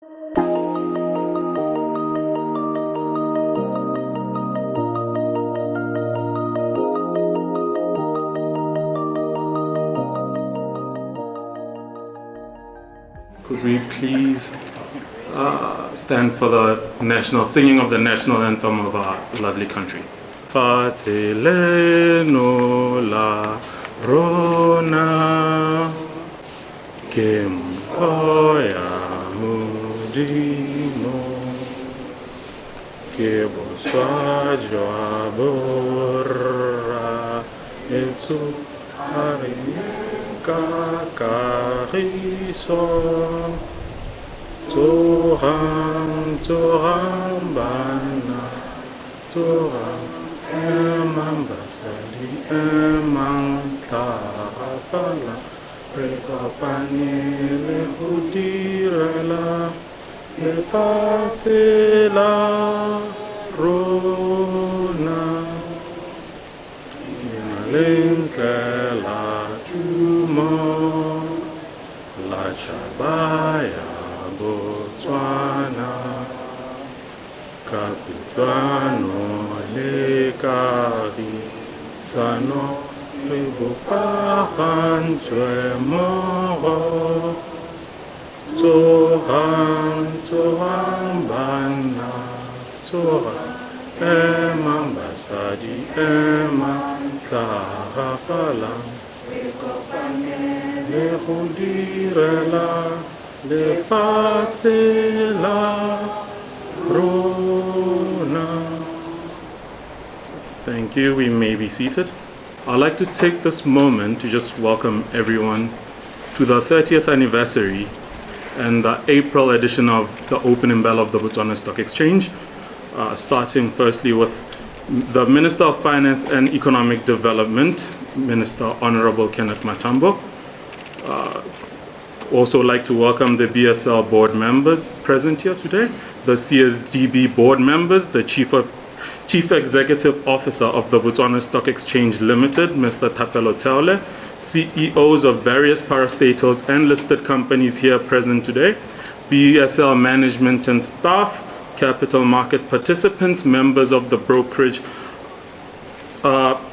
Could we please stand for the singing of the national anthem of our lovely country? Fatsheleno la rona ke mpho ya Modimo ke boswa jwa borra etso hari ka kagiso tsogang bana tsogang emang basadi emang tlhagafala re kopane le go direla lefatshe la rona la tumo la chabaya Botswana ka kutlwano le kagisano re bopagantswe mmogo tsogang banna tsogang emang basadi emang tlhagafalang le go direla lefatshe la rona. Thank you. We may be seated. I'd like to take this moment to just welcome everyone to the 30th anniversary and the April edition of the opening bell of the Botswana Stock Exchange, starting firstly with the Minister of Finance and Economic Development, Minister Honorable Kenneth Matambo. Also like to welcome the Bsel board members present here today, the CSDB board members, the Chief Executive Officer of the Botswana Stock Exchange Limited, Mr. Thapelo Tseole, CEOs of various parastatals and listed companies here present today, Bsel management and staff, capital market participants, members of the brokerage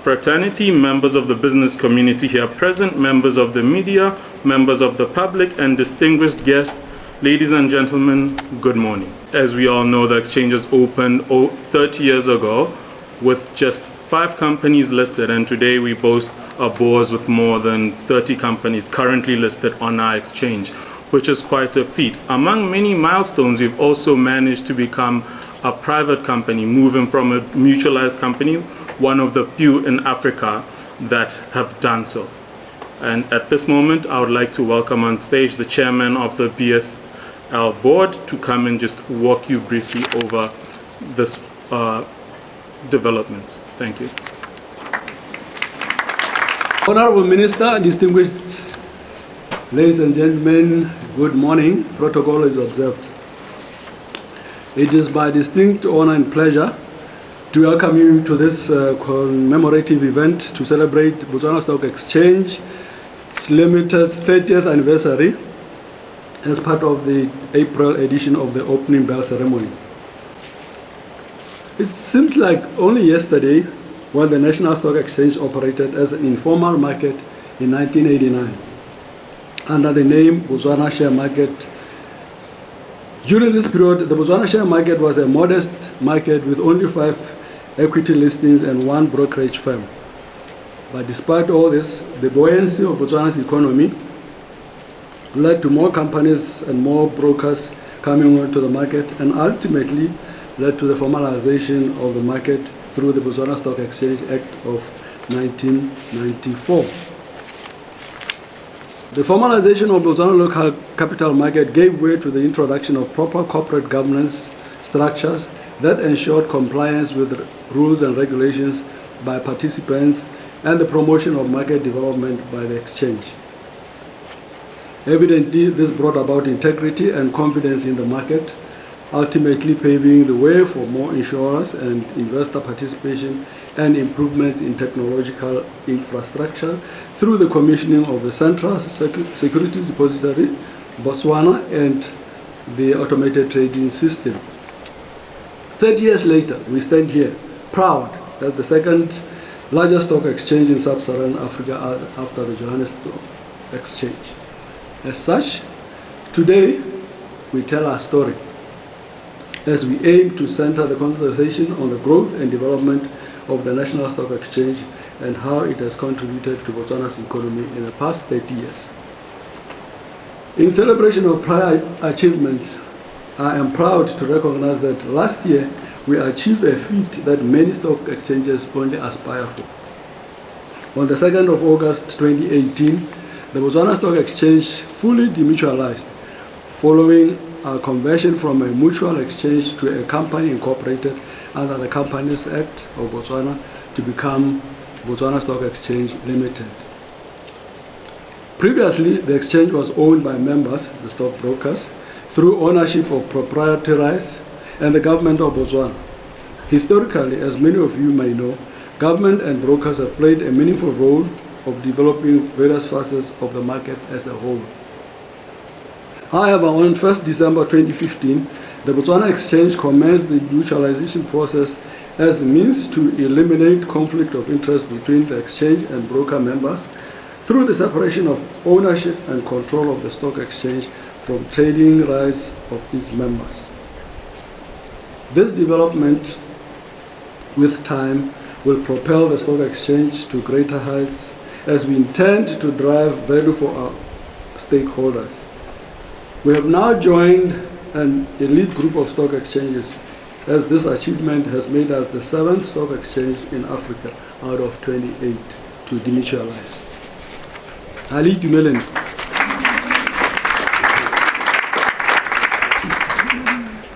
fraternity, members of the business community here present, members of the media, members of the public, and distinguished guests. Ladies and gentlemen, good morning. As we all know, the exchange was opened 30 years ago with just 5 companies listed, and today we boast a board with more than 30 companies currently listed on our exchange, which is quite a feat. Among many milestones, we've also managed to become a private company, moving from a mutualized company, one of the few in Africa that have done so. And at this moment, I would like to welcome on stage the chairman of the Bsel board to come and just walk you briefly over this developments. Thank you. Honorable Minister, distinguished ladies and gentlemen, good morning. Protocol is observed. It is my distinct honor and pleasure to welcome you to this commemorative event to celebrate Botswana Stock Exchange Limited's 30th anniversary as part of the April edition of the opening bell ceremony. It seems like only yesterday when the National Stock Exchange operated as an informal market in 1989 under the name Botswana Share Market. During this period, the Botswana Share Market was a modest market with only 5 equity listings and 1 brokerage firm. But despite all this, the buoyancy of Botswana's economy led to more companies and more brokers coming onto the market, and ultimately led to the formalization of the market through the Botswana Stock Exchange Act of 1994. The formalization of Botswana local capital market gave way to the introduction of proper corporate governance structures that ensured compliance with rules and regulations by participants and the promotion of market development by the exchange. Evidently, this brought about integrity and confidence in the market, ultimately paving the way for more insurers and investor participation and improvements in technological infrastructure through the commissioning of the Central Securities Depository, Botswana, and the automated trading system. 30 years later, we stand here proud as the second largest stock exchange in sub-Saharan Africa after the Johannesburg Exchange. As such, today we tell our story as we aim to center the conversation on the growth and development of the National Stock Exchange and how it has contributed to Botswana's economy in the past 30 years. In celebration of prior achievements, I am proud to recognize that last year we achieved a feat that many stock exchanges only aspire for. On the 2nd of August 2018, the Botswana Stock Exchange fully demutualized following a conversion from a mutual exchange to a company incorporated under the Companies Act of Botswana to become Botswana Stock Exchange Limited. Previously, the exchange was owned by members, the stockbrokers, through ownership of proprietary rights and the government of Botswana. Historically, as many of you may know, government and brokers have played a meaningful role of developing various facets of the market as a whole. However, on 1st December 2015, the Botswana Exchange commenced the mutualization process as a means to eliminate conflict of interest between the exchange and broker members through the separation of ownership and control of the stock exchange from trading rights of its members. This development, with time, will propel the stock exchange to greater heights as we intend to drive value for our stakeholders. We have now joined an elite group of stock exchanges, as this achievement has made us the 7th stock exchange in Africa out of 28 to demutualize. Ali Dumelen.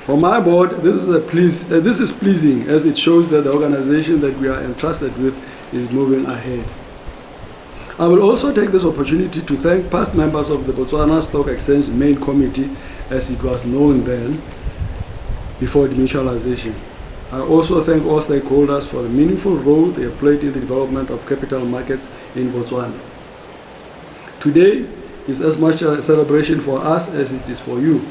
For my board, this is pleasing as it shows that the organization that we are entrusted with is moving ahead. I will also take this opportunity to thank past members of the Botswana Stock Exchange Main Committee, as it was known then, before demutualization. I also thank all stakeholders for the meaningful role they have played in the development of capital markets in Botswana. Today is as much a celebration for us as it is for you.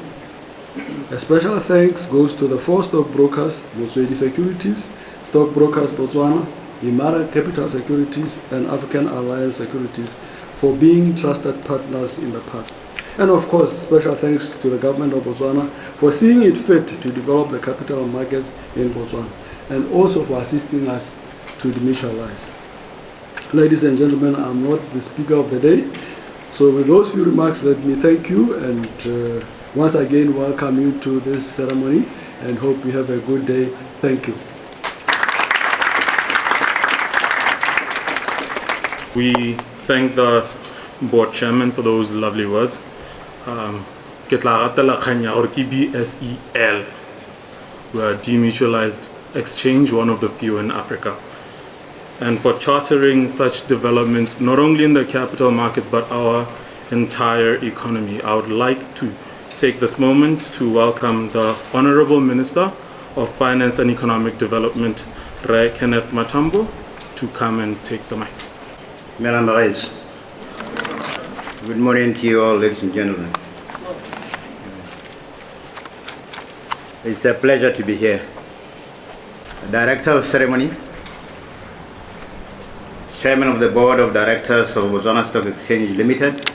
A special thanks goes to the 4 stockbrokers, Motswedi Securities, Stockbrokers Botswana, Imara Capital Securities, and African Alliance Securities for being trusted partners in the past. And of course, special thanks to the government of Botswana for seeing it fit to develop the capital markets in Botswana, and also for assisting us to demutualize. Ladies and gentlemen, I'm not the speaker of the day, so with those few remarks, let me thank you and once again welcome you to this ceremony and hope you have a good day. Thank you. We thank the board chairman for those lovely words. Bsel, we're a demutualized exchange, one of the few in Africa. And for chartering such developments, not only in the capital markets, but our entire economy. I would like to take this moment to welcome the Honorable Minister of Finance and Economic Development, Rai Kenneth Matambo, to come and take the mic. Madam Vice, good morning to you all, ladies and gentlemen. It's a pleasure to be here. Director of Ceremony, Chairman of the Board of Directors of Botswana Stock Exchange Limited,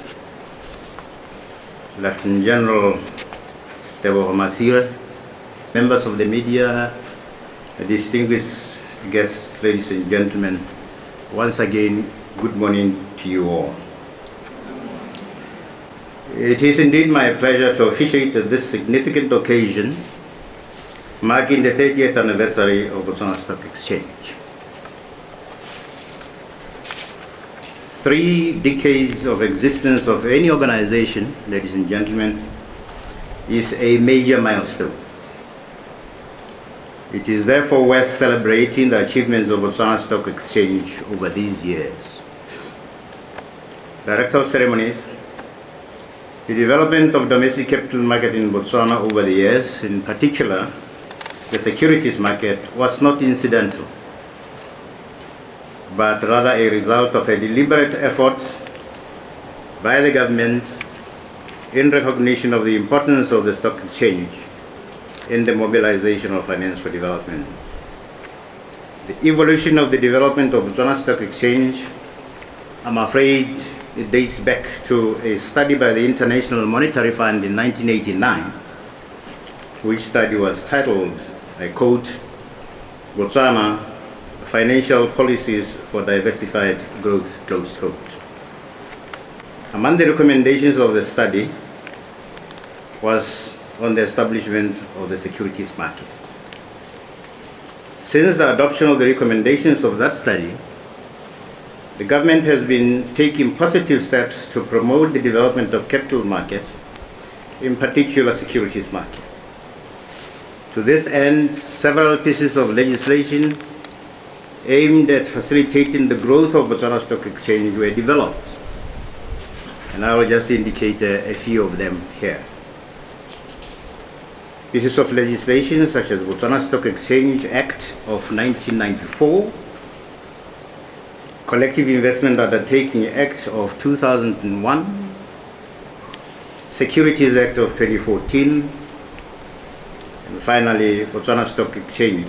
Lieutenant General Tebo Masire, members of the media, distinguished guests, ladies and gentlemen, once again, good morning to you all. It is indeed my pleasure to officiate this significant occasion marking the 30th anniversary of Botswana Stock Exchange. 3 decades of existence of any organization, ladies and gentlemen, is a major milestone. It is therefore worth celebrating the achievements of Botswana Stock Exchange over these years. Director of Ceremonies, the development of domestic capital market in Botswana over the years, in particular the securities market, was not incidental, but rather a result of a deliberate effort by the government in recognition of the importance of the stock exchange in the mobilization of financial development. The evolution of the development of Botswana Stock Exchange, I'm afraid it dates back to a study by the International Monetary Fund in 1989, which study was titled, I quote, Botswana, Financial Policies for Diversified Growth, close quote. Among the recommendations of the study was on the establishment of the securities market. Since the adoption of the recommendations of that study, the government has been taking positive steps to promote the development of capital market, in particular securities market. To this end, several pieces of legislation aimed at facilitating the growth of Botswana Stock Exchange were developed, and I will just indicate a few of them here. Pieces of legislation such as Botswana Stock Exchange Act of 1994, Collective Investment Undertaking Act of 2001, Securities Act of 2014, and finally Botswana Stock Exchange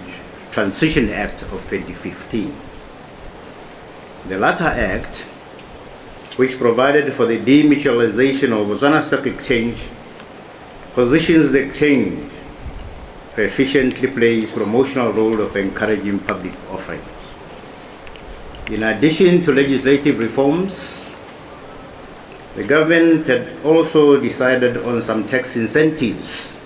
Transition Act of 2015. The latter act, which provided for the demutualization of Botswana Stock Exchange, positions the exchange to efficiently play its promotional role of encouraging public offerings. In addition to legislative reforms, the government had also decided on some tax incentives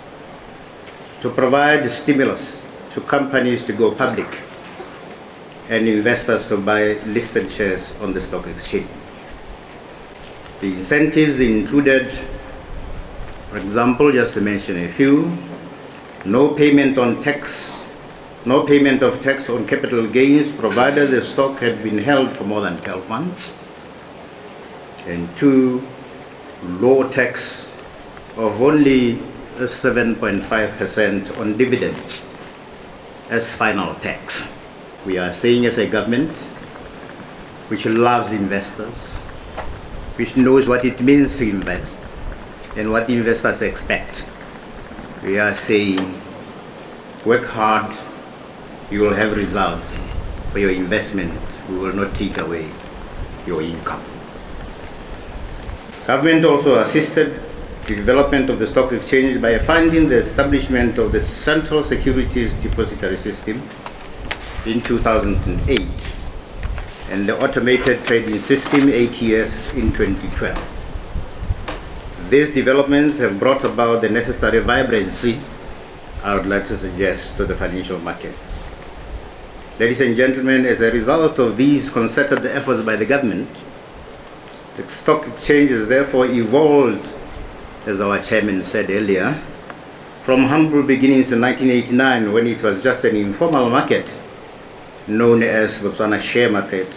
to provide stimulus to companies to go public and investors to buy listed shares on the stock exchange. The incentives included, for example, just to mention a few, no payment of tax on capital gains provided the stock had been held for more than 12 months, and 2, low tax of only 7.5% on dividends as final tax. We are saying, as a government which loves investors, which knows what it means to invest and what investors expect, we are saying, work hard, you will have results for your investment. We will not take away your income. Government also assisted the development of the stock exchange by funding the establishment of the Central Securities Depository System in 2008 and the Automated Trading System ATS in 2012. These developments have brought about the necessary vibrancy, I would like to suggest, to the financial markets. Ladies and gentlemen, as a result of these concerted efforts by the government, the stock exchange has therefore evolved, as our chairman said earlier, from humble beginnings in 1989, when it was just an informal market known as Botswana Share Market,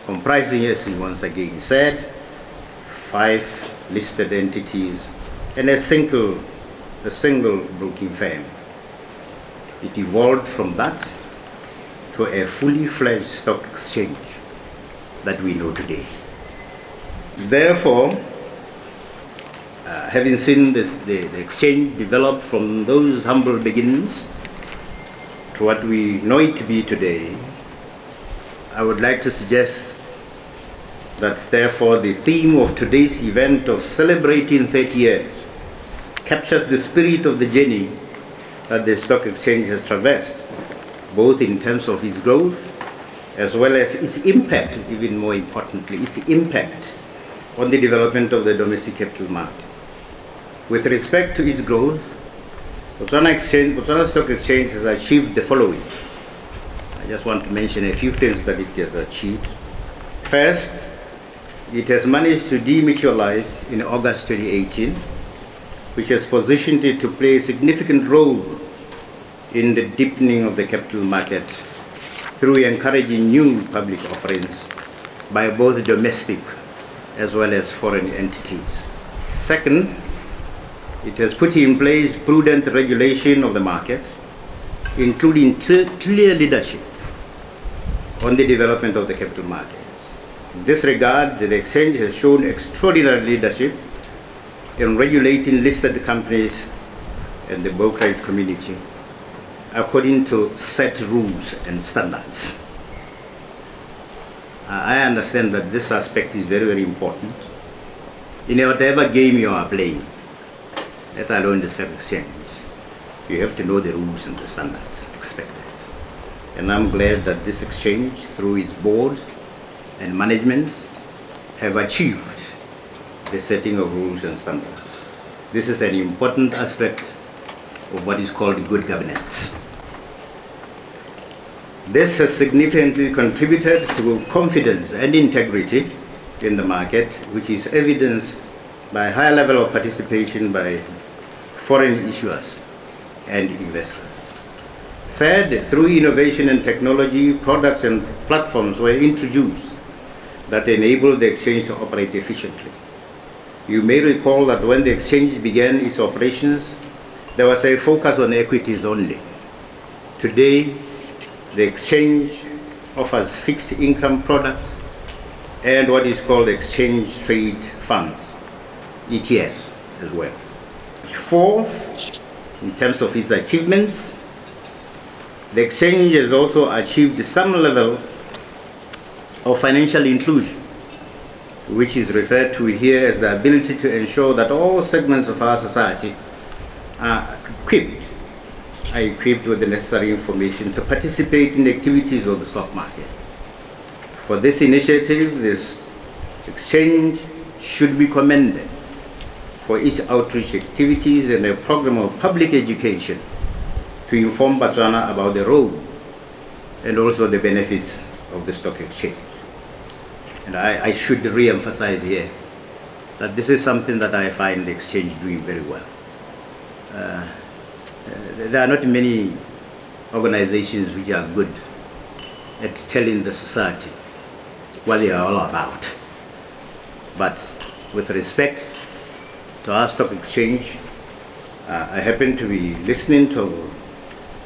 comprising, as he once again said, 5 listed entities and a single broking firm. It evolved from that to a fully fledged stock exchange that we know today. Therefore, having seen the exchange develop from those humble beginnings to what we know it to be today, I would like to suggest that therefore the theme of today's event of celebrating 30 years captures the spirit of the journey that the stock exchange has traversed, both in terms of its growth as well as its impact, even more importantly, its impact on the development of the domestic capital market. With respect to its growth, Botswana Stock Exchange has achieved the following. I just want to mention a few things that it has achieved. First, it has managed to demutualize in August 2018, which has positioned it to play a significant role in the deepening of the capital market through encouraging new public offerings by both domestic as well as foreign entities. Second, it has put in place prudent regulation of the market, including clear leadership on the development of the capital markets. In this regard, the exchange has shown extraordinary leadership in regulating listed companies and the brokerage community according to set rules and standards. I understand that this aspect is very, very important in whatever game you are playing, let alone the stock exchange. You have to know the rules and the standards expected. And I'm glad that this exchange, through its board and management, have achieved the setting of rules and standards. This is an important aspect of what is called good governance. This has significantly contributed to confidence and integrity in the market, which is evidenced by a high level of participation by foreign issuers and investors. Third, through innovation and technology, products and platforms were introduced that enable the exchange to operate efficiently. You may recall that when the exchange began its operations, there was a focus on equities only. Today, the exchange offers fixed income products and what is called exchange trade funds, ETFs as well. Fourth, in terms of its achievements, the exchange has also achieved some level of financial inclusion, which is referred to here as the ability to ensure that all segments of our society are equipped with the necessary information to participate in the activities of the stock market. For this initiative, this exchange should be commended for its outreach activities and a program of public education to inform Botswana about the role and also the benefits of the stock exchange. And I should re-emphasize here that this is something that I find the exchange doing very well. There are not many organizations which are good at telling the society what they are all about. But with respect to our stock exchange, I happen to be listening to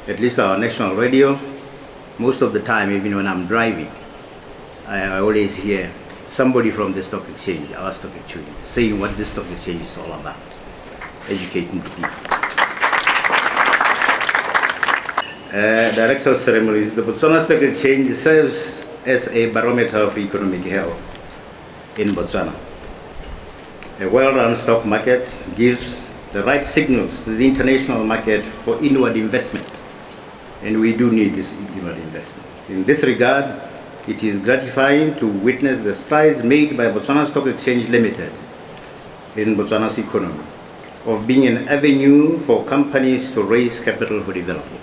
at least our national radio most of the time. Even when I'm driving, I always hear somebody from the stock exchange, our stock exchange, saying what this stock exchange is all about, educating the people. Director of Ceremonies, the Botswana Stock Exchange serves as a barometer of economic health in Botswana. A well-run stock market gives the right signals to the international market for inward investment, and we do need this inward investment. In this regard, it is gratifying to witness the strides made by Botswana Stock Exchange Limited in Botswana's economy of being an avenue for companies to raise capital for development.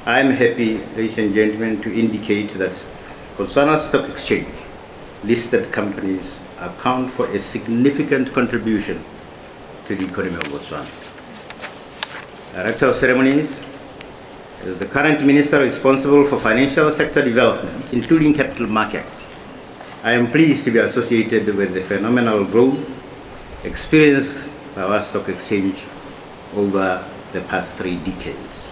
I am happy, ladies and gentlemen, to indicate that Botswana Stock Exchange listed companies account for a significant contribution to the economy of Botswana. Director of Ceremonies, as the current minister responsible for financial sector development, including capital markets, I am pleased to be associated with the phenomenal growth experienced by our stock exchange over the past 3 decades.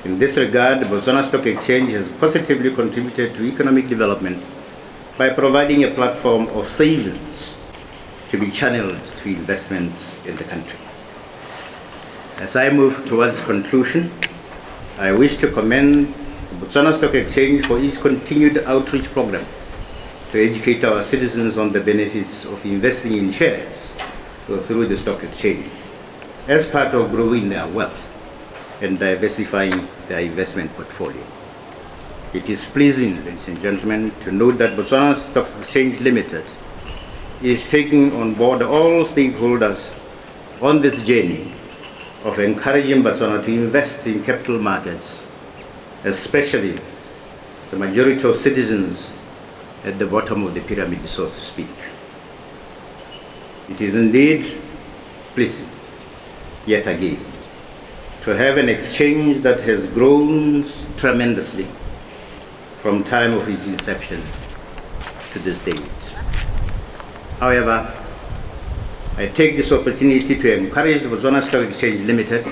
In this regard, the Botswana Stock Exchange has positively contributed to economic development by providing a platform of savings to be channeled to investments in the country. As I move towards conclusion, I wish to commend the Botswana Stock Exchange for its continued outreach program to educate our citizens on the benefits of investing in shares through the stock exchange as part of growing their wealth and diversifying their investment portfolio. It is pleasing, ladies and gentlemen, to note that Botswana Stock Exchange Limited is taking on board all stakeholders on this journey of encouraging Botswana to invest in capital markets, especially the majority of citizens at the bottom of the pyramid, so to speak. It is indeed pleasing, yet again, to have an exchange that has grown tremendously from time of its inception to this date. However, I take this opportunity to encourage the Botswana Stock Exchange Limited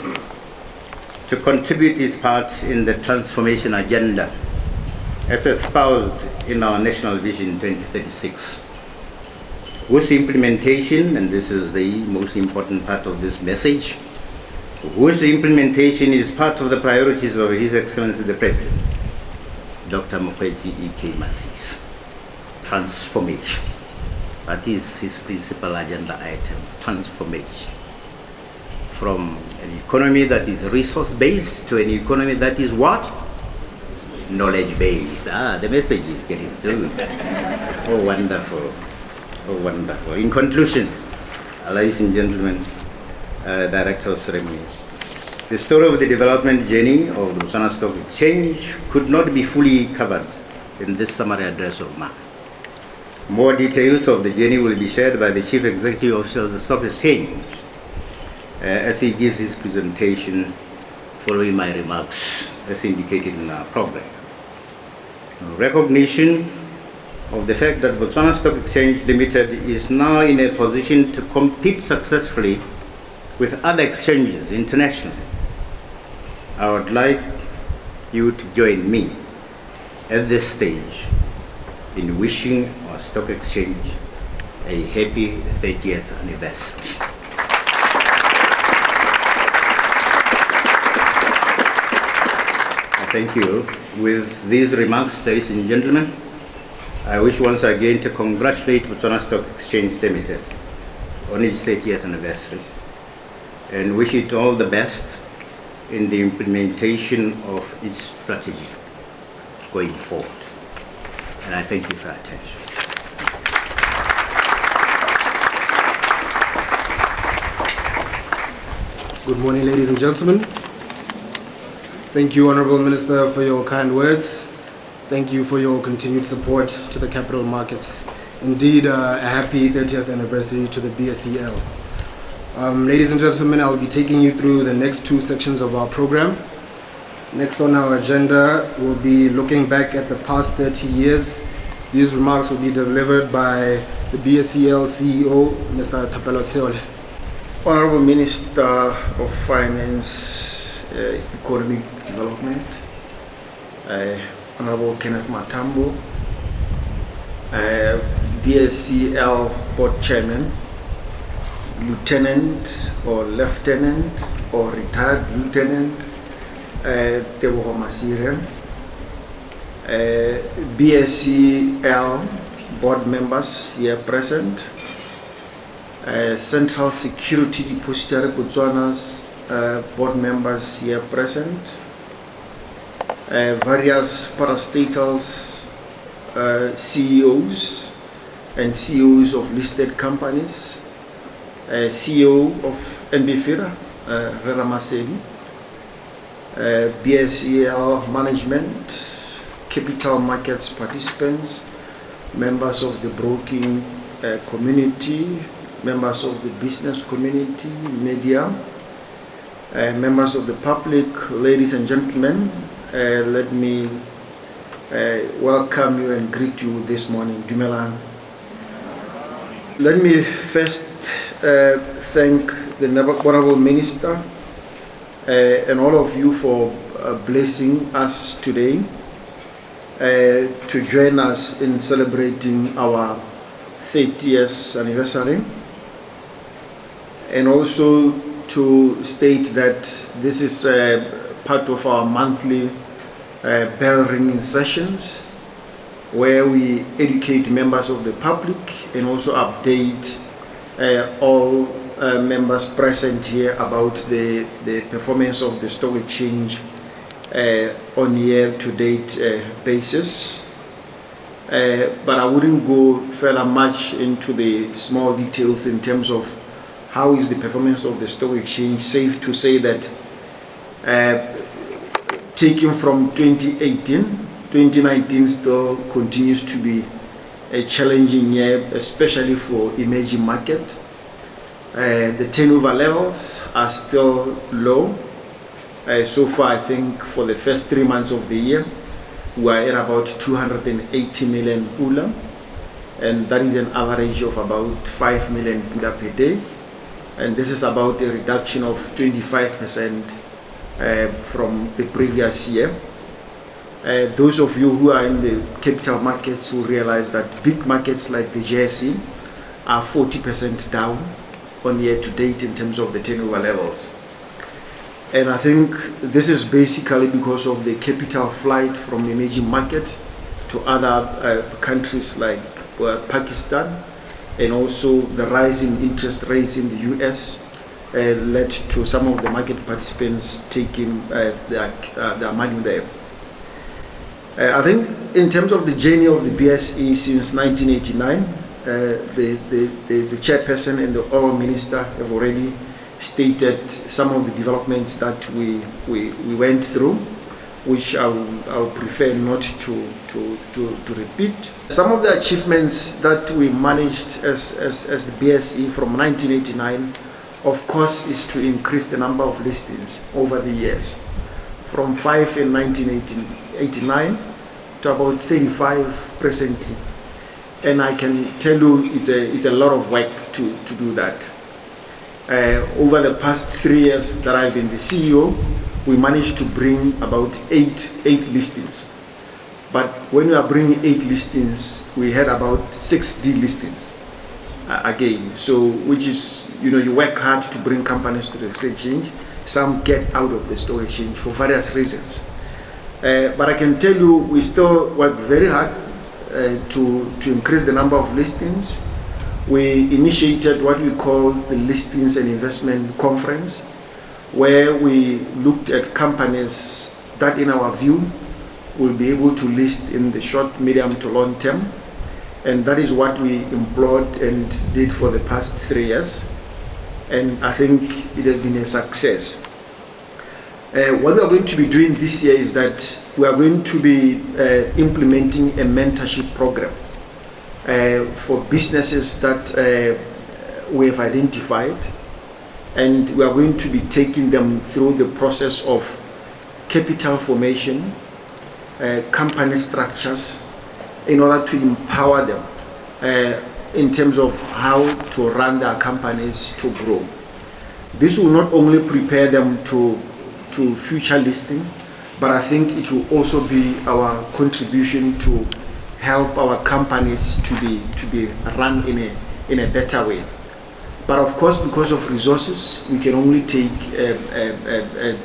to contribute its part in the transformation agenda as espoused in our National Vision 2036. whose implementation, and this is the most important part of this message, whose implementation is part of the priorities of His Excellency the President, Dr. Mokgweetsi E.K. Masisi. Transformation. That is his principal agenda item, transformation. From an economy that is resource-based to an economy that is what? Knowledge-based. The message is getting through. Oh, wonderful. Oh, wonderful. In conclusion, ladies and gentlemen, Director of Ceremony, the story of the development journey of the Botswana Stock Exchange could not be fully covered in this summary address of mine. More details of the journey will be shared by the Chief Executive Officer of the Stock Exchange as he gives his presentation following my remarks as indicated in our program. Recognition of the fact that Botswana Stock Exchange Limited is now in a position to compete successfully with other exchanges internationally. I would like you to join me at this stage in wishing our stock exchange a happy 30th anniversary. Thank you. With these remarks, ladies and gentlemen, I wish once again to congratulate Botswana Stock Exchange Limited on its 30th anniversary and wish it all the best in the implementation of its strategy going forward. And I thank you for your attention. Good morning, ladies and gentlemen. Thank you, Honorable Minister, for your kind words. Thank you for your continued support to the capital markets. Indeed, a happy 30th anniversary to the Bsel. Ladies and gentlemen, I will be taking you through the next two sections of our program. Next on our agenda, we'll be looking back at the past 30 years. These remarks will be delivered by the Bsel CEO, Mr. Thapelo Tseole. Honorable Minister of Finance, Economic Development, Honorable Kenneth Matambo, Bsel Board Chairman, Lieutenant or Lieutenant or Retired Lieutenant Teboho Masire, Bsel Board members here present, Central Security Depository Botswana's board members here present, various parastatals, CEOs and CEOs of listed companies, CEO of NBFIRA, Rera Masehi, Bsel management, capital markets participants, members of the broking community, members of the business community, media, members of the public, ladies and gentlemen, let me welcome you and greet you this morning. Dumelang. Let me first thank the Honorable Minister and all of you for blessing us today to join us in celebrating our 30th anniversary, and also to state that this is part of our monthly bell ringing sessions where we educate members of the public and also update all members present here about the performance of the stock exchange on year-to-date basis. But I wouldn't go further much into the small details in terms of how is the performance of the stock exchange. Safe to say that taking from 2018, 2019 still continues to be a challenging year, especially for emerging market. The turnover levels are still low. So far, I think for the first 3 months of the year, we are at about 280 million pula, and that is an average of about 5 million pula per day. And this is about a reduction of 25% from the previous year. Those of you who are in the capital markets will realize that big markets like the JSE are 40% down on year to date in terms of the turnover levels. And I think this is basically because of the capital flight from emerging market to other countries like Pakistan, and also the rise in interest rates in the US led to some of the market participants taking their money there. I think in terms of the journey of the BSE since 1989, the chairperson and the oral minister have already stated some of the developments that we went through, which I would prefer not to repeat. Some of the achievements that we managed as the BSE from 1989, of course, is to increase the number of listings over the years, from 5 in 1989 to about 35 presently. And I can tell you it's a lot of work to do that. Over the past 3 years that I've been the CEO, we managed to bring about eight listings. But when we are bringing 8 listings, we had about 6 delistings again. So, which is, you work hard to bring companies to the stock exchange. Some get out of the stock exchange for various reasons. But I can tell you, we still work very hard to increase the number of listings. We initiated what we call the Listings and Investment Conference, where we looked at companies that, in our view, will be able to list in the short, medium to long term. And that is what we employed and did for the past 3 years. And I think it has been a success. What we are going to be doing this year is that we are going to be implementing a mentorship program for businesses that we have identified, and we are going to be taking them through the process of capital formation, company structures, in order to empower them in terms of how to run their companies to grow. This will not only prepare them to future listing, but I think it will also be our contribution to help our companies to be run in a better way. But of course, because of resources, we can only take a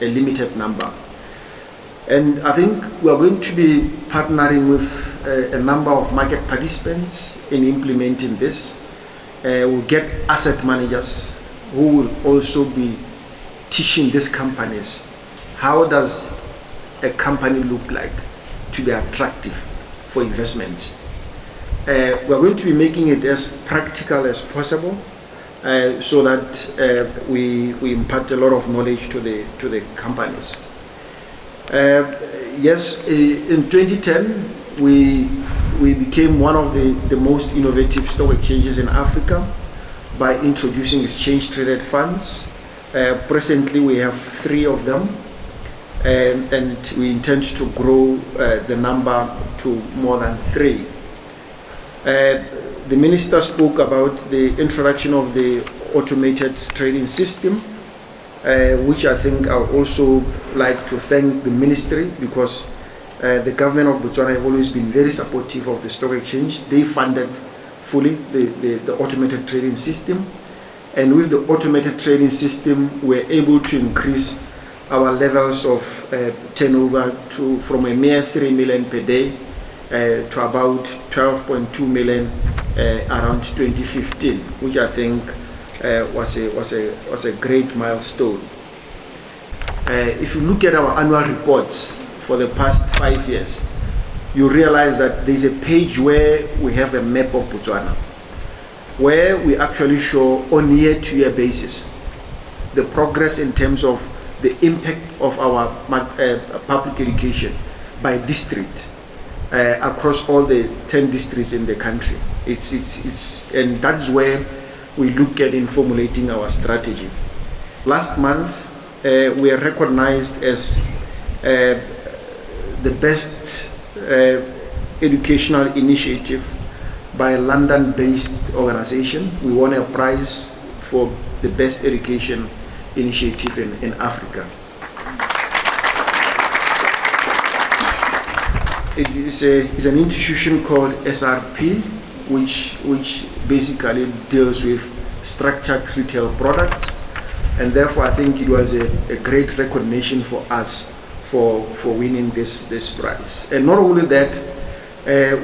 limited number. And I think we are going to be partnering with a number of market participants in implementing this. We'll get asset managers who will also be teaching these companies how does a company look like to be attractive for investments. We are going to be making it as practical as possible so that we impart a lot of knowledge to the companies. Yes, in 2010 we became one of the most innovative stock exchanges in Africa by introducing exchange traded funds. Presently we have 3 of them, and we intend to grow the number to more than 3. The minister spoke about the introduction of the automated trading system, which I think I would also like to thank the ministry, because the government of Botswana have always been very supportive of the stock exchange. They funded fully the automated trading system, and with the automated trading system we're able to increase our levels of turnover from a mere 3 million per day to about 12.2 million around 2015, which I think was a great milestone. If you look at our annual reports for the past 5 years, you realize that there's a page where we have a map of Botswana, where we actually show on year-to-year basis the progress in terms of the impact of our public education by district across all the 10 districts in the country. And that's where we look at in formulating our strategy. Last month we are recognized as the best educational initiative by a London-based organization. We won a prize for the best education initiative in Africa. It is an institution called SRP, which basically deals with structured retail products, and therefore I think it was a great recognition for us for winning this prize. And not only that,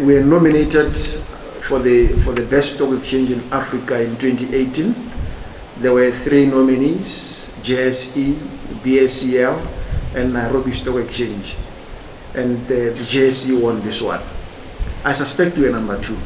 we are nominated for the best stock exchange in Africa in 2018. There were 3 nominees: JSE, Bsel, and Nairobi Stock Exchange. And the JSE won this one. I suspect we are number 2.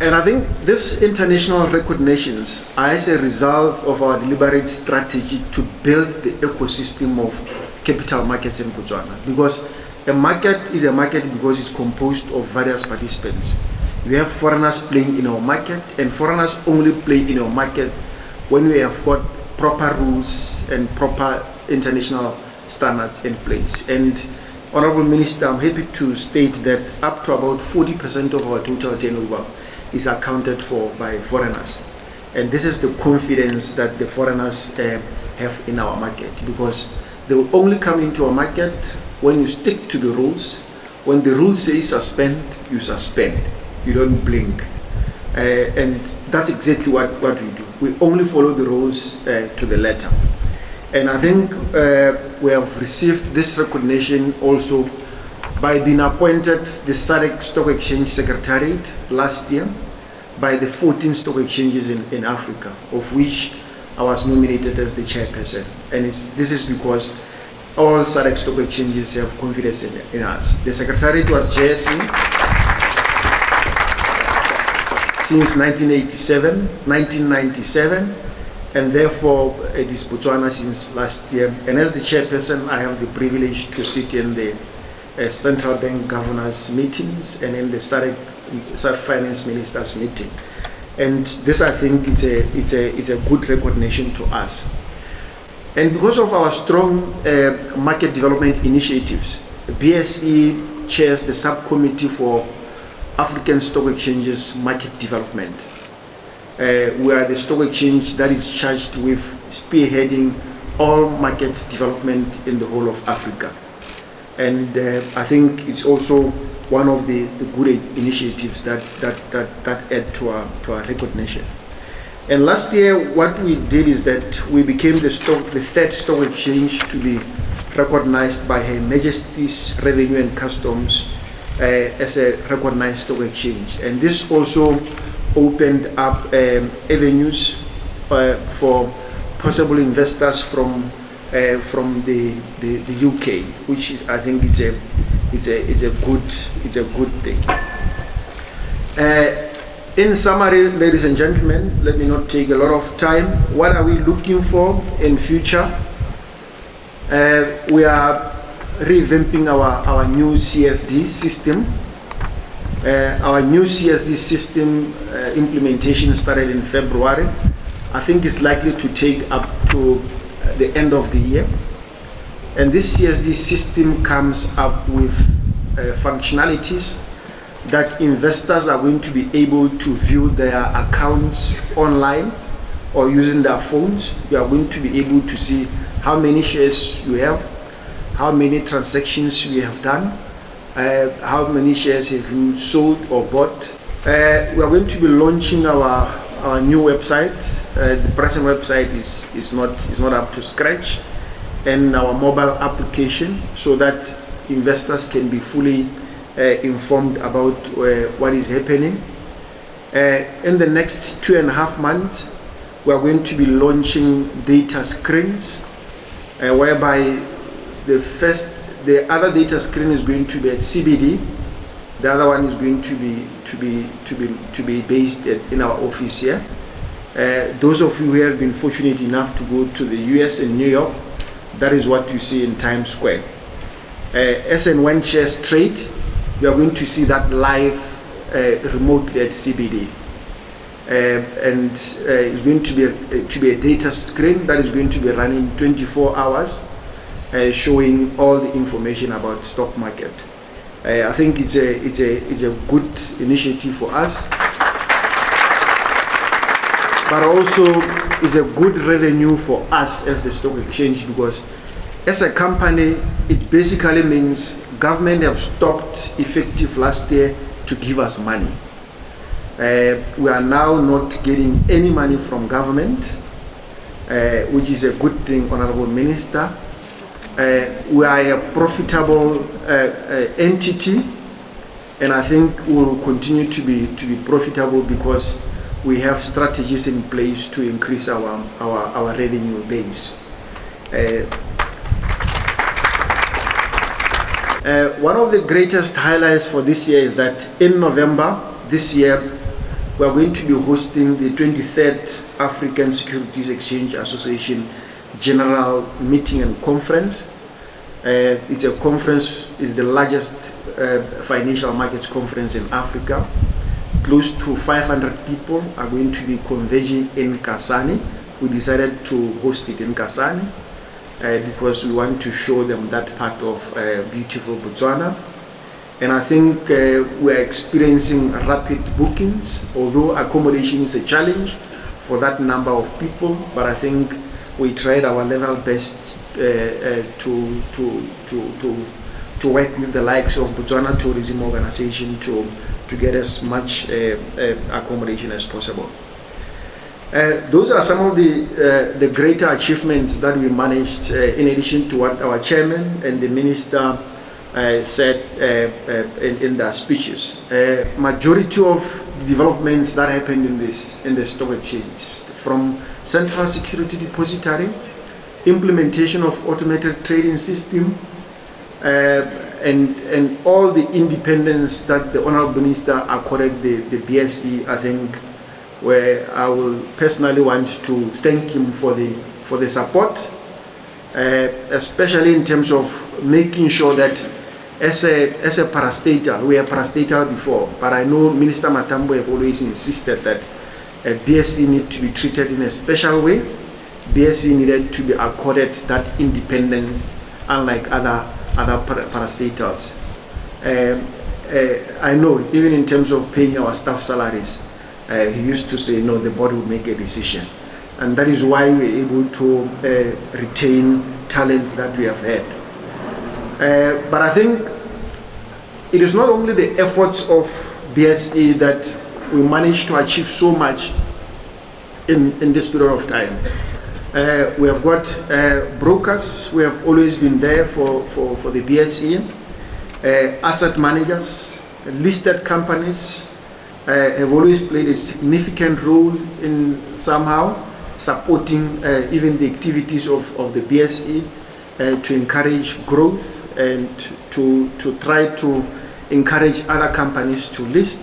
And I think these international recognitions are as a result of our deliberate strategy to build the ecosystem of capital markets in Botswana. Because a market is a market because it's composed of various participants. We have foreigners playing in our market, and foreigners only play in our market when we have got proper rules and proper international standards in place. And Honorable Minister, I'm happy to state that up to about 40% of our total turnover is accounted for by foreigners. And this is the confidence that the foreigners have in our market, because they will only come into our market when you stick to the rules. When the rules say suspend, you suspend. You don't blink. And that's exactly what we do. We only follow the rules to the letter. And I think we have received this recognition also by being appointed the SADC Stock Exchange Secretariat last year by the 14 stock exchanges in Africa, of which I was nominated as the chairperson. And this is because all SADC stock exchanges have confidence in us. The Secretariat was JSE since 1997, and therefore it is Botswana since last year. And as the chairperson, I have the privilege to sit in the central bank governors meetings and in the SADC finance ministers meeting. And this, I think, it's a good recognition to us. And because of our strong market development initiatives, BSE chairs the subcommittee for African Stock Exchanges Market Development. We are the stock exchange that is charged with spearheading all market development in the whole of Africa. And I think it's also one of the good initiatives that add to our recognition. And last year, what we did is that we became the third stock exchange to be recognized by Her Majesty's Revenue and Customs as a recognized stock exchange. And this also opened up avenues for possible investors from the UK, which I think it's a good thing. In summary, ladies and gentlemen, let me not take a lot of time. What are we looking for in future? We are revamping our new CSD system. Our new CSD system implementation started in February. I think it's likely to take up to the end of the year. And this CSD system comes up with functionalities that investors are going to be able to view their accounts online or using their phones. You are going to be able to see how many shares you have, how many transactions you have done, how many shares have you sold or bought. We are going to be launching our new website. The present website is not up to scratch, and our mobile application, so that investors can be fully informed about what is happening. In the next 2.5 months, we are going to be launching data screens, whereby the other data screen is going to be at CBD. The other one is going to be based in our office here. Those of you who have been fortunate enough to go to the US and New York, that is what you see in Times Square. As and when shares trade, you are going to see that live remotely at CBD. And it's going to be a data screen that is going to be running 24 hours, showing all the information about stock market. I think it's a good initiative for us, but also is a good revenue for us as the stock exchange, because as a company, it basically means government have stopped effective last year to give us money. We are now not getting any money from government, which is a good thing, Honorable Minister. We are a profitable entity, and I think we will continue to be profitable because we have strategies in place to increase our revenue base. One of the greatest highlights for this year is that in November this year, we are going to be hosting the 23rd African Securities Exchange Association General Meeting and Conference. It's a conference, it's the largest financial markets conference in Africa. Close to 500 people are going to be converging in Kasane. We decided to host it in Kasane because we want to show them that part of beautiful Botswana. And I think we are experiencing rapid bookings, although accommodation is a challenge for that number of people, but I think we tried our level best to work with the likes of Botswana Tourism Organization to get as much accommodation as possible. Those are some of the greater achievements that we managed, in addition to what our chairman and the minister said in their speeches. Majority of the developments that happened in the stock exchange, from central security depository, implementation of automated trading system, and all the independence that the Honorable Minister accorded the BSE, I think, where I will personally want to thank him for the support, especially in terms of making sure that as a parastatal, we are parastatal before, but I know Minister Matambo have always insisted that BSE need to be treated in a special way. BSE needed to be accorded that independence, unlike other parastatals. I know even in terms of paying our staff salaries, he used to say, no, the board will make a decision. And that is why we're able to retain talent that we have had. But I think it is not only the efforts of BSE that we managed to achieve so much in this period of time. We have got brokers who have always been there for the BSE, asset managers, listed companies have always played a significant role in somehow supporting even the activities of the BSE to encourage growth and to try to encourage other companies to list,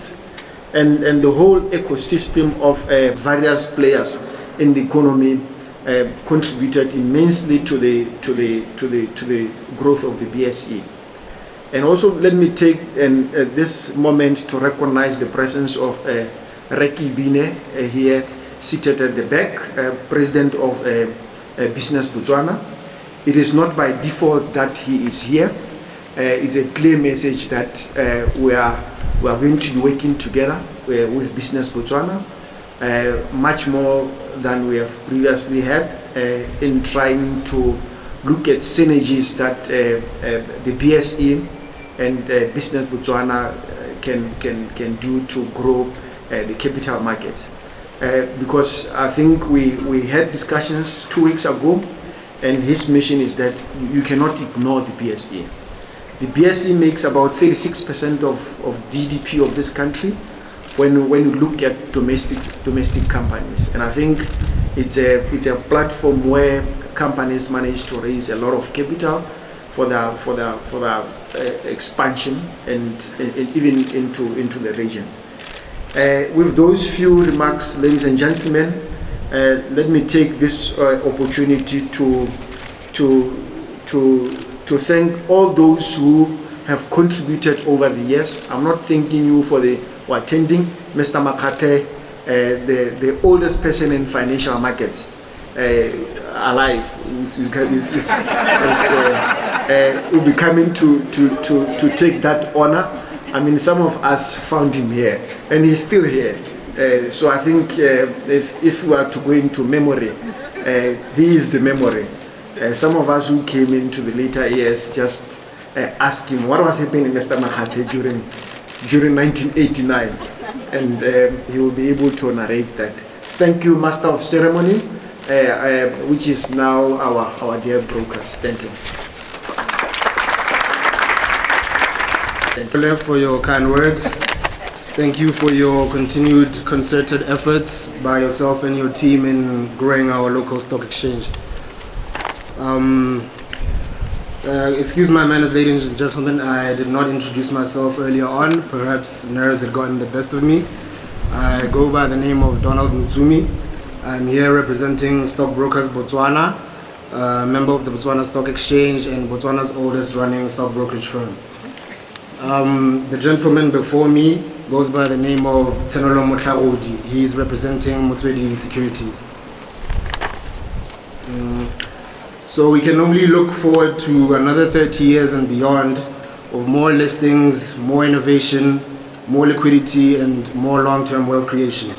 and the whole ecosystem of various players in the economy contributed immensely to the growth of the BSE. And also let me take this moment to recognize the presence of Reki Bine here seated at the back, President of Business Botswana. It is not by default that he is here. It's a clear message that we are going to be working together with Business Botswana, much more than we have previously had, in trying to look at synergies that the BSE and Business Botswana can do to grow the capital market. Because I think we had discussions 2 weeks ago, and his mission is that you cannot ignore the BSE. The BSE makes about 36% of GDP of this country when you look at domestic companies, and I think it's a platform where companies manage to raise a lot of capital for the expansion and even into the region. With those few remarks, ladies and gentlemen, let me take this opportunity to thank all those who have contributed over the years. I'm not thanking you for attending. Mr. Makate, the oldest person in financial markets alive, will be coming to take that honor. I mean, some of us found him here, and he's still here. So I think if we are to go into memory, he is the memory. Some of us who came into the later years just ask him what was happening, Mr. Makate, during 1989, and he will be able to narrate that. Thank you, Master of Ceremony, which is now our dear brokers. Thank you. Thank you for your kind words. Thank you for your continued concerted efforts by yourself and your team in growing our local stock exchange. Excuse my manners, ladies and gentlemen, I did not introduce myself earlier on. Perhaps nerves had gotten the best of me. I go by the name of Donald Mutsumi. I'm here representing Stockbrokers Botswana, member of the Botswana Stock Exchange and Botswana's oldest running stock brokerage firm. The gentleman before me goes by the name of Tsenolo Motlagodi. He is representing Motswedi Securities. So we can only look forward to another 30 years and beyond of more listings, more innovation, more liquidity, and more long-term wealth creation.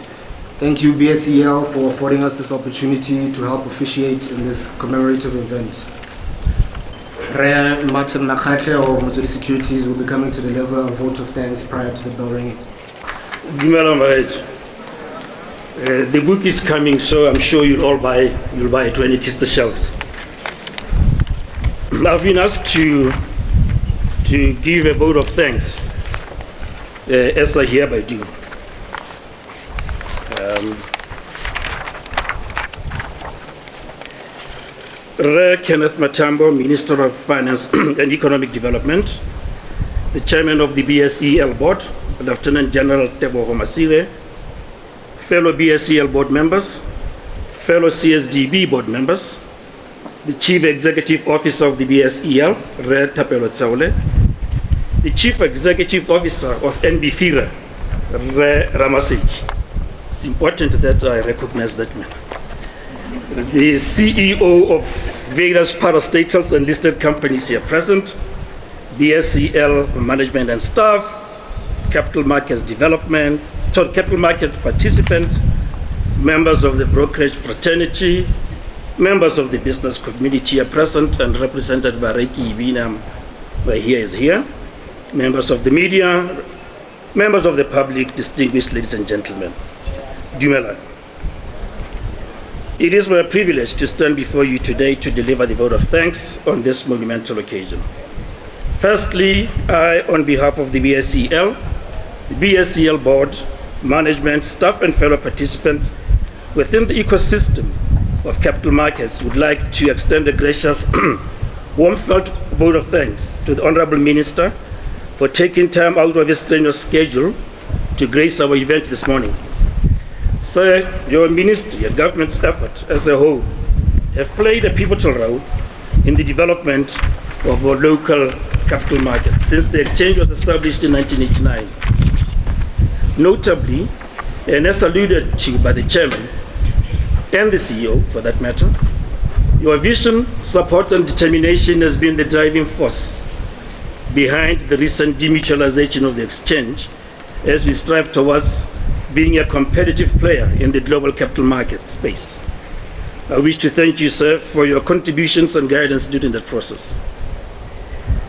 Thank you, Bsel, for affording us this opportunity to help officiate in this commemorative event. Rhea Martin Nakhatle of Motswedi Securities will be coming to deliver a vote of thanks prior to the bell ringing. The book is coming, so I'm sure you'll buy it when it hits the shelves. I've been asked to give a vote of thanks, as I hereby do. Kenneth Matambo, Minister of Finance and Economic Development, the Chairman of the BSEL Board, Lieutenant General Tebogo Masire, fellow BSEL Board members, fellow CSDB Board members, the Chief Executive Officer of the BSEL, Re Tapelo Tsaule, the Chief Executive Officer of NB-FIRA, Re Ramaseki. It's important that I recognize that man. The CEO of various parastatals and listed companies here present, BSEL management and staff, capital markets development, capital market participants, members of the brokerage fraternity, members of the business community are present and represented by Reiki Ibinam, where he is here, members of the media, members of the public, distinguished ladies and gentlemen. Dumela. It is my privilege to stand before you today to deliver the vote of thanks on this monumental occasion. Firstly, I, on behalf of the BSEL Board, management, staff, and fellow participants within the ecosystem of capital markets, would like to extend a gracious, warm-felt vote of thanks to the Honorable Minister for taking time out of his strenuous schedule to grace our event this morning. Sir, your ministry and government's effort as a whole have played a pivotal role in the development of our local capital markets since the exchange was established in 1989. Notably, and as alluded to by the chairman and the CEO for that matter, your vision, support, and determination has been the driving force behind the recent demutualization of the exchange as we strive towards being a competitive player in the global capital market space. I wish to thank you, sir, for your contributions and guidance during that process.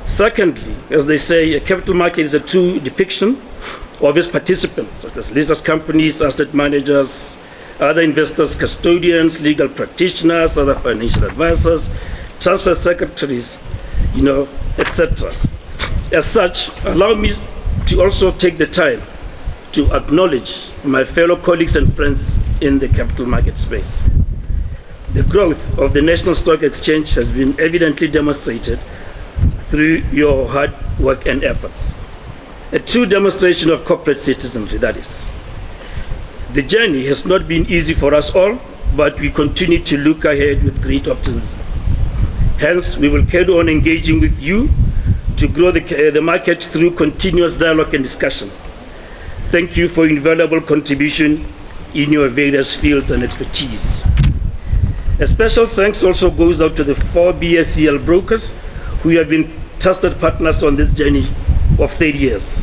Secondly, as they say, a capital market is a true depiction of its participants, such as listed companies, asset managers, other investors, custodians, legal practitioners, other financial advisors, transfer secretaries, etc. As such, allow me to also take the time to acknowledge my fellow colleagues and friends in the capital market space. The growth of the National Stock Exchange has been evidently demonstrated through your hard work and efforts. A true demonstration of corporate citizenry, that is. The journey has not been easy for us all, but we continue to look ahead with great optimism. Hence, we will carry on engaging with you to grow the market through continuous dialogue and discussion. Thank you for your invaluable contribution in your various fields and expertise. A special thanks also goes out to the 4 BSEL brokers who have been trusted partners on this journey of 30 years.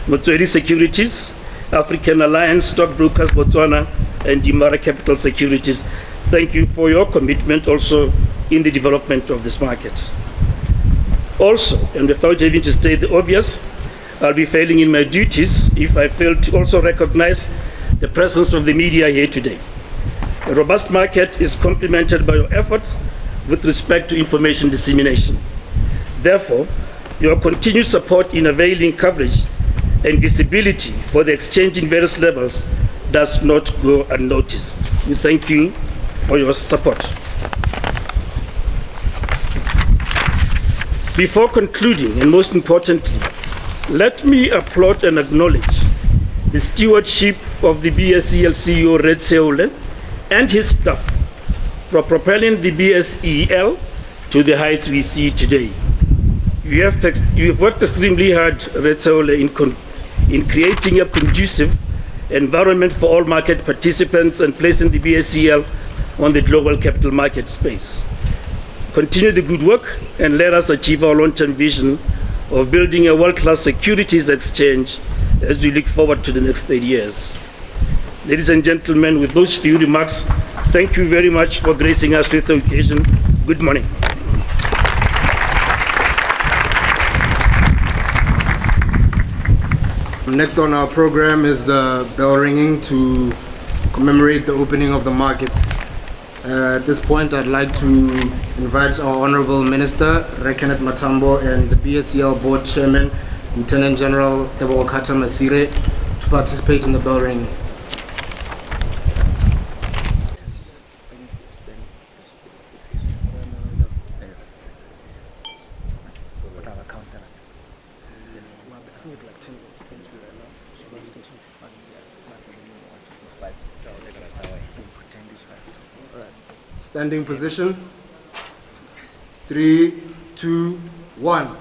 Motswedi Securities, African Alliance, Stockbrokers Botswana, and Dimara Capital Securities. Thank you for your commitment also in the development of this market. Also, and without having to state the obvious, I'll be failing in my duties if I fail to also recognize the presence of the media here today. A robust market is complemented by your efforts with respect to information dissemination. Therefore, your continued support in availing coverage and visibility for the exchange in various levels does not go unnoticed. We thank you for your support. Before concluding, and most importantly, let me applaud and acknowledge the stewardship of the BSEL CEO Bsel and his staff for propelling the BSEL to the heights we see today. You have worked extremely hard, Bsel, in creating a conducive environment for all market participants and placing the BSEL on the global capital market space. Continue the good work and let us achieve our long-term vision of building a world-class securities exchange as we look forward to the next 30 years. Ladies and gentlemen, with those few remarks, thank you very much for gracing us with the occasion. Good morning. Next on our program is the bell ringing to commemorate the opening of the markets. At this point, I'd like to invite our Honorable Minister, Kenneth Matambo, and the BSEL Board Chairman, Lieutenant General Tebowakata Masire, to participate in the bell ringing. Standing position. 3, 2, 1.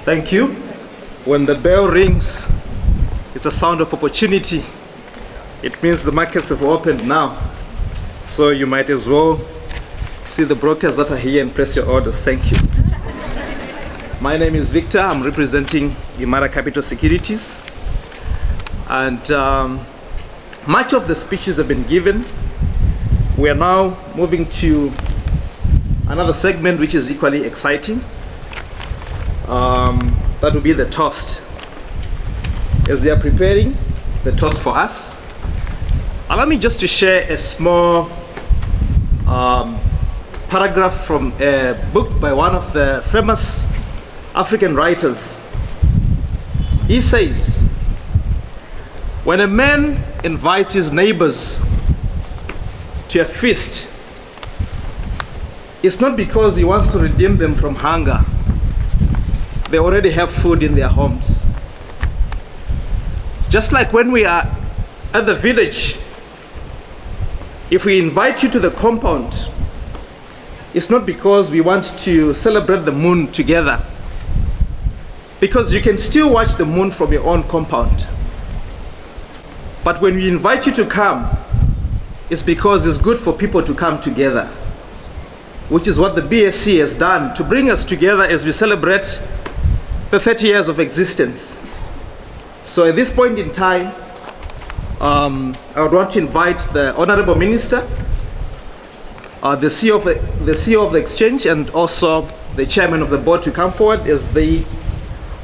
Thank you. When the bell rings, it's a sound of opportunity. It means the markets have opened now. So you might as well see the brokers that are here and place your orders. Thank you. My name is Victor. I'm representing Imara Capital Securities. And much of the speeches have been given. We are now moving to another segment which is equally exciting. That will be the toast. As they are preparing the toast for us, allow me just to share a small paragraph from a book by one of the famous African writers. He says, when a man invites his neighbors to a feast, it's not because he wants to redeem them from hunger. They already have food in their homes. Just like when we are at the village, if we invite you to the compound, it's not because we want to celebrate the moon together, because you can still watch the moon from your own compound. But when we invite you to come, it's because it's good for people to come together, which is what the BSC has done to bring us together as we celebrate the 30 years of existence. So at this point in time, I would want to invite the Honorable Minister, the CEO of the Exchange, and also the Chairman of the Board to come forward as they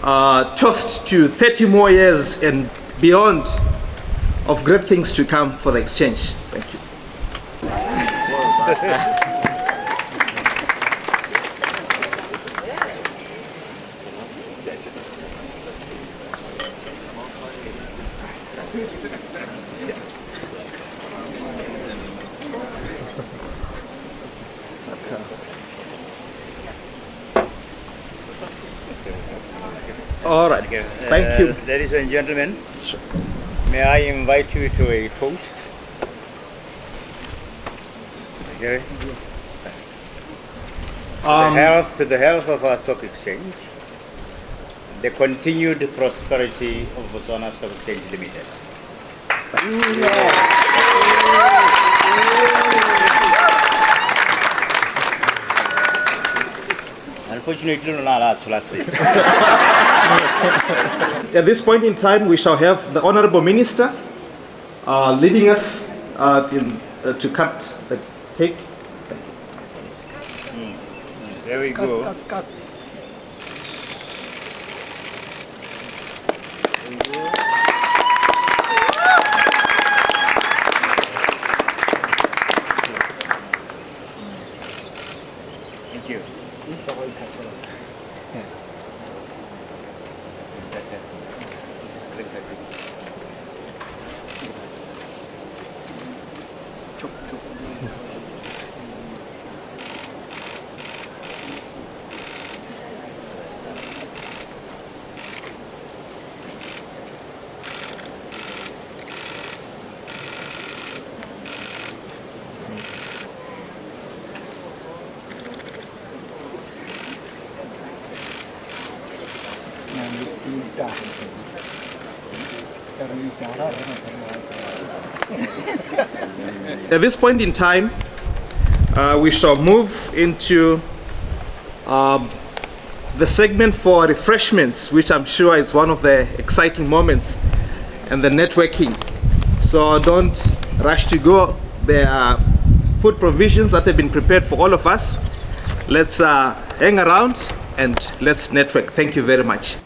toast to 30 more years and beyond of great things to come for the Exchange. Thank you. All right. Thank you. Ladies and gentlemen, may I invite you to a toast? Okay. To the health of our stock exchange, the continued prosperity of Botswana Stock Exchange Limited. Unfortunately, no, let's see. At this point in time, we shall have the Honorable Minister leading us to cut the cake. There we go. Thank you. At this point in time, we shall move into the segment for refreshments, which I'm sure is one of the exciting moments, and the networking. So don't rush to go. There are food provisions that have been prepared for all of us. Let's hang around and let's network. Thank you very much.